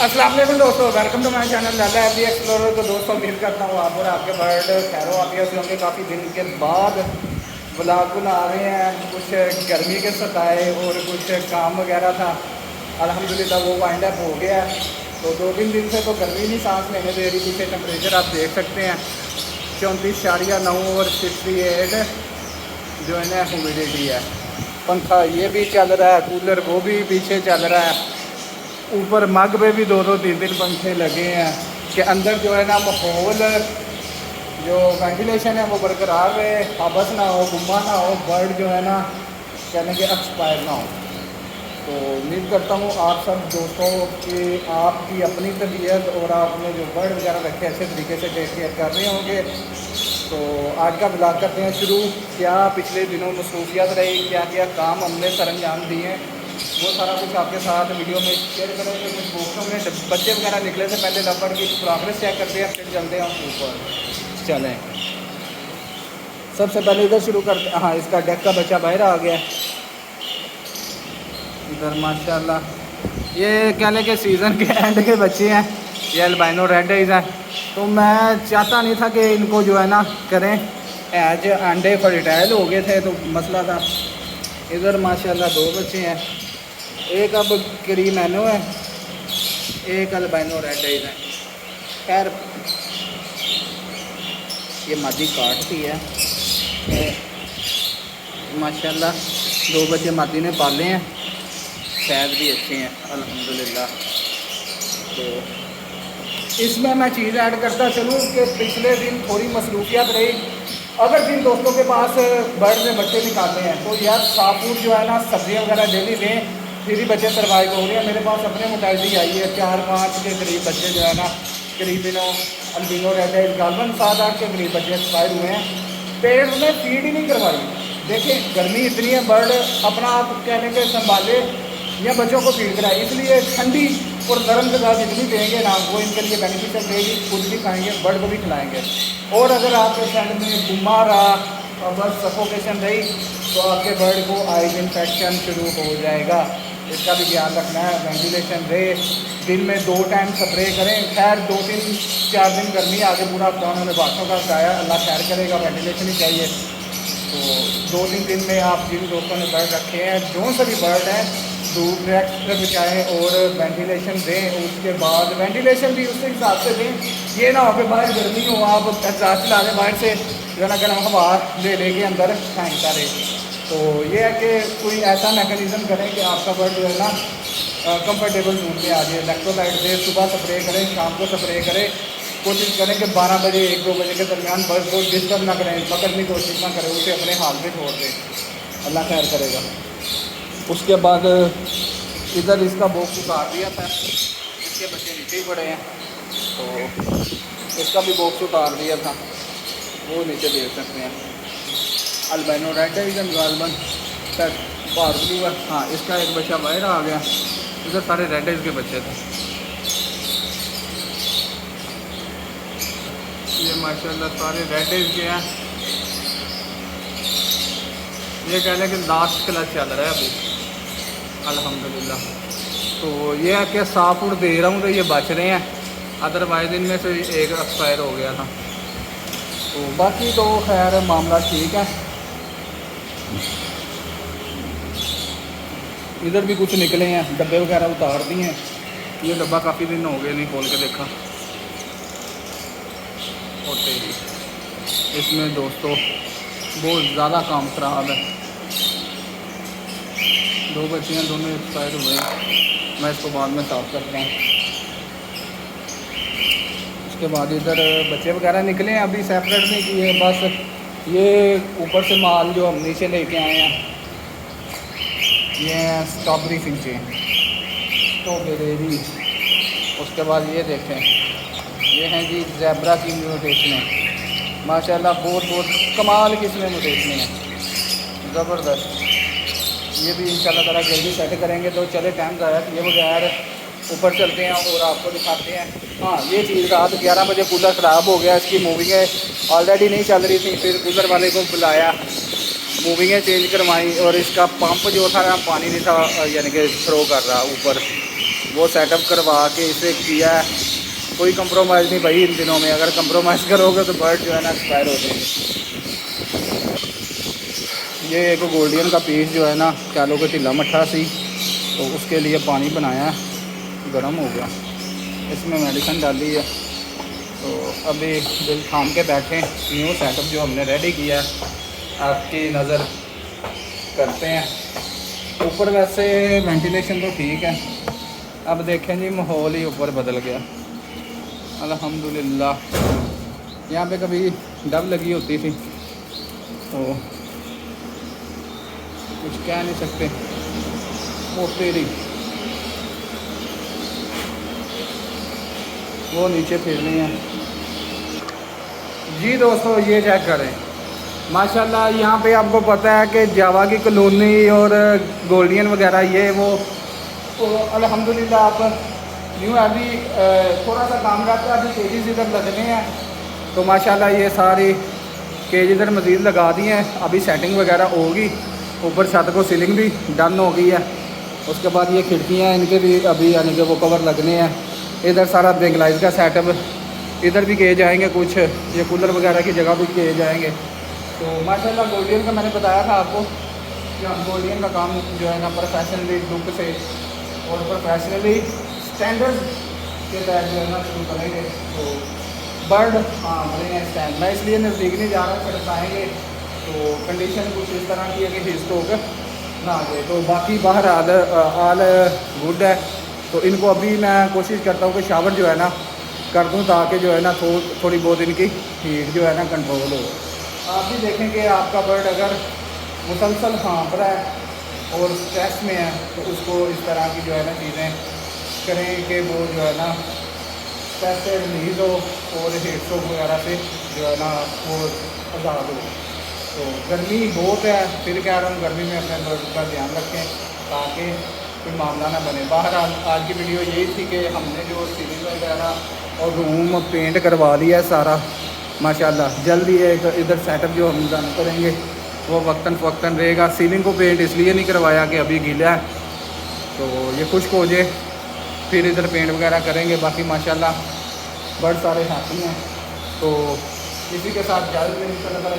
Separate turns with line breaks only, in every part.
अस्सलाम वालेकुम दोस्तों, welcome to my channel Lala FD explorer. तो दोस्तों उम्मीद करता हूँ आप और आपके बर्ड खैरो आफियत से होंगे। काफ़ी दिन के बाद ब्लॉग बना रहे हैं। कुछ गर्मी के सताए और कुछ काम वगैरह था, अल्हम्दुलिल्लाह वो वाइंड अप हो गया। तो 2-3 दिन से तो गर्मी नहीं सांस लेने दे रही। पीछे टेम्परेचर आप देख सकते हैं 34.9 और 68 जो है ना ह्यूमिडिटी है। पंखा ये भी चल रहा है, कूलर वो भी पीछे चल रहा है। ऊपर मग पे भी 2-3 पंखे लगे हैं कि अंदर जो है ना माहौल जो वेंटिलेशन है वो बरकरार रहे, हबस ना हो, गुम्मा ना हो, बर्ड जो है ना कहने के एक्सपायर ना हो। तो उम्मीद करता हूँ आप सब दोस्तों की आपकी अपनी तबीयत और आपने जो बर्ड वगैरह रखे अच्छे तरीके से टेक केयर कर रहे होंगे। तो आज का ब्लॉग करते हैं शुरू। क्या पिछले दिनों मसरूफियत रही, क्या क्या काम हमने सरंजाम दिए, वो सारा कुछ आपके साथ वीडियो में शेयर करेंगे। कुछ बॉक्सों में बच्चे वगैरह निकले से पहले लबड़ की प्रोग्रेस चेक करते हैं, फिर चलते हैं ऊपर। चलें, सबसे पहले इधर शुरू करते हैं। हाँ, इसका डेक का बच्चा बाहर आ गया इधर माशाल्लाह। ये कहने के सीज़न के एंड के बच्चे हैं, ये अल्बाइनो रेड आइज हैं। तो मैं चाहता नहीं था कि इनको जो है ना करें, एज अंडे फर्टाइल हो गए थे तो मसला था। इधर माशाल्लाह 2 बच्चे हैं, एक अब क्रीमैनो है, एक अल्बाइनो रेड आइज है। खैर ये मादी काटती है माशाल्लाह। 2 बच्चे मादी ने पाले हैं, शायद भी अच्छे हैं अल्हम्दुलिल्लाह। तो इसमें मैं चीज़ ऐड करता चलूँ कि पिछले दिन थोड़ी मसरूफियत रही। अगर जिन दोस्तों के पास बर्ड में बच्चे निकालते हैं तो यार साफूर जो है ना सब्जियां वगैरह डेली दें, फिर ही बच्चे सर्वाइव हो रहे हैं। मेरे पास अपने मोटालिटी आई है, 4-5 के करीब बच्चे जो है ना करीबिनो अल्बिनो रेड आइज गालबन 7-8 के करीब बच्चे एक्सपायर हुए हैं। पेड़ में फीड ही नहीं करवाई। देखिए गर्मी इतनी है, बर्ड अपना आप कहने के संभाले या बच्चों को फीड कराए, इसलिए ठंडी और गर्म गज़ा जितनी देंगे ना वो इनके लिए बेनिफिशियल रहेगी। खुद भी खाएंगे, बर्ड को भी खिलाएंगे। और अगर आपके ठंड में गुम्मा रहा और बस सफोकेशन रही तो आपके बर्ड को आइज इन्फेक्शन शुरू हो जाएगा। इसका भी ध्यान रखना है। वेंटिलेशन रहे, दिन में 2 टाइम स्प्रे करें। खैर 2-3-4 दिन गर्मी आगे पूरा हफ्ता उन्होंने बातों का बताया, अल्लाह खैर करेगा, वेंटिलेशन ही चाहिए। तो 2-3 दिन में आप जिन दोस्तों ने बर्ड रखे हैं, जो सभी बर्ड हैं, धूप डायरेक्ट बचाएँ और वेंटिलेशन दें। उसके बाद वेंटिलेशन भी उस हिसाब से दें, ये ना हो कि बाहर गर्मी हो आप एग्जॉस्ट चला दें, बाहर से जो है ना गर्म हवा ले के अंदर फेंकता रहे। तो ये है कि कोई ऐसा मैकेनिज़्म करें कि आपका बर्ड जो है ना कंफर्टेबल जून में आ जाए। इलेक्ट्रोलाइट दे, सुबह स्प्रे करें, शाम को स्प्रे करें। कोशिश करें कि 12 बजे 1-2 बजे के दरमियान बर्ड को डिस्टर्ब ना करें, पकड़ने की कोशिश ना करें, उसे अपने हाल में छोड़ दें, अल्लाह खैर करेगा। उसके बाद इधर इसका बॉक्स उतार दिया था, इसके बच्चे नीचे ही पड़े हैं, तो इसका भी बॉक्स उतार दिया था, वो नीचे देख सकते हैं। अल्बाइनो रेड आइज गालबन सर बाहर ब्लू है। हाँ, इसका एक बच्चा बाहर आ गया। इधर सारे रेड आइज के बच्चे थे। ये माशाल्लाह सारे रेड आइज के हैं। ये कह लें कि लास्ट क्लच चल रहा है अभी अल्हम्दुलिल्लाह। तो ये है कि साफ उड़ दे रहा हूँ तो ये बच रहे हैं, अदरवाइज इनमें से एक एक्सपायर हो गया था। तो बाकी तो खैर मामला ठीक है। इधर भी कुछ निकले हैं, डब्बे वगैरह उतार दिए हैं। ये डब्बा काफ़ी दिन हो गए नहीं खोल के देखा। होते इसमें दोस्तों बहुत ज़्यादा काम ख़राब है। 2 बच्चे हैं, दोनों एक्सपायर हुए हैं। मैं इसको बाद में साफ करता हूँ। उसके बाद इधर बच्चे वगैरह निकले हैं, अभी सेपरेट नहीं किए, बस ये ऊपर से माल जो हम नीचे लेके आए हैं ये हैं स्ट्रॉबेरी फिंचे, स्ट्रॉबेरी। उसके बाद ये देखें, ये हैं जी ज़ेब्रा की म्यूटेशन माशाल्लाह, बहुत कमाल की इसमें म्यूटेशन है, ज़बरदस्त। ये भी इंशाल्लाह ताला जल्दी सेट करेंगे। तो चले टाइम ज़ाया किए बगैर ऊपर चलते हैं और आपको दिखाते हैं। हाँ, ये चीज़ रात 11 बजे कूलर ख़राब हो गया, इसकी मूविंगें ऑलरेडी नहीं चल रही थी, फिर कूलर वाले को बुलाया, मूविंगें चेंज करवाई और इसका पंप जो था ना पानी नहीं था यानी कि थ्रो कर रहा ऊपर, वो सेटअप करवा के इसे किया है। कोई कंप्रोमाइज़ नहीं भाई इन दिनों में, अगर कंप्रोमाइज़ करोगे तो बर्ड जो है ना एक्सपायर हो जाएंगे। ये एक गोल्डियन का पीस जो है ना कह लो कि ढीला मट्ठा सी, तो उसके लिए पानी बनाया है, गर्म हो गया, इसमें मेडिसिन डाली है। तो अभी दिल थाम के बैठे, न्यू सेटअप जो हमने रेडी किया है आपकी नज़र करते हैं। ऊपर वैसे वेंटिलेशन तो ठीक है, अब देखें जी माहौल ही ऊपर बदल गया अल्हम्दुलिल्लाह। यहाँ पे कभी डब लगी होती थी तो कुछ कह नहीं सकते, वो तेरी वो नीचे फिरनी है जी। दोस्तों ये चेक करें माशाल्लाह, यहाँ पे आपको पता है कि जावा की कॉलोनी और गोल्डियन वगैरह ये वो, तो अल्हम्दुलिल्लाह आप न्यू अभी थोड़ा सा काम रहता है, अभी केजीज इधर लगने हैं, तो माशाल्लाह ये सारी केज इधर मज़ीद लगा दिए हैं। अभी सेटिंग वगैरह होगी, ऊपर छत को सीलिंग भी डन हो गई है। उसके बाद ये खिड़कियाँ इनके भी अभी यानी कि वो कवर लगने हैं। इधर सारा बेंगलाइज का सेटअप, इधर भी किए जाएंगे कुछ, ये कूलर वगैरह की जगह भी किए जाएंगे। तो माशाल्लाह गोल्डियन का मैंने बताया था आपको कि हम गोल्डियन का काम जो है ना प्रोफेशनली लुक से और प्रोफेशनली स्टैंडर्ड के तहत जो है ना शुरू करेंगे। तो बर्ड हाँ बनेंगे स्टैंड, मैं इसलिए नज़दीक नहीं जा रहा, फिर आएँगे तो कंडीशन कुछ इस तरह की है कि हिस्ट होकर ना आ जाए। तो बाकी बाहर आल गुड है। तो इनको अभी मैं कोशिश करता हूँ कि शावर जो है ना कर दूँ, ताकि जो है ना थोड़ी बहुत इनकी हीट जो है ना कंट्रोल हो। आप भी देखेंगे आपका बर्ड अगर मुसलसल हाँफ रहा है और स्ट्रेस में है तो उसको इस तरह की जो है ना चीज़ें करें कि वो जो है ना स्ट्रेस से रिलीज़ हो और हीट स्ट्रोक वगैरह से जो है ना वो आज़ाद हो। तो गर्मी बहुत है, फिर कह रहा हूँ गर्मी में अपने बर्ड का ध्यान रखें ताकि कोई मामला ना बने। बाहर आज की वीडियो यही थी कि हमने जो सीलिंग वगैरह और रूम पेंट करवा लिया है सारा माशाल्लाह। जल्द ही एक इधर सेटअप जो हम डन करेंगे वो वक्तन फ़वक्तन रहेगा। सीलिंग को पेंट इसलिए नहीं करवाया कि अभी गीला है, तो ये खुश्क हो जाए फिर इधर पेंट वगैरह करेंगे। बाकी माशाल्लाह बड़े सारे हैप्पी हैं। तो इसी के साथ जल्द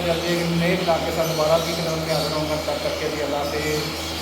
जल्दी एक नए ब्लॉग के साथ दोबारा की खिदमत में हाजिर होऊंगा। तब तक के लिए अल्लाह हाफ़िज़।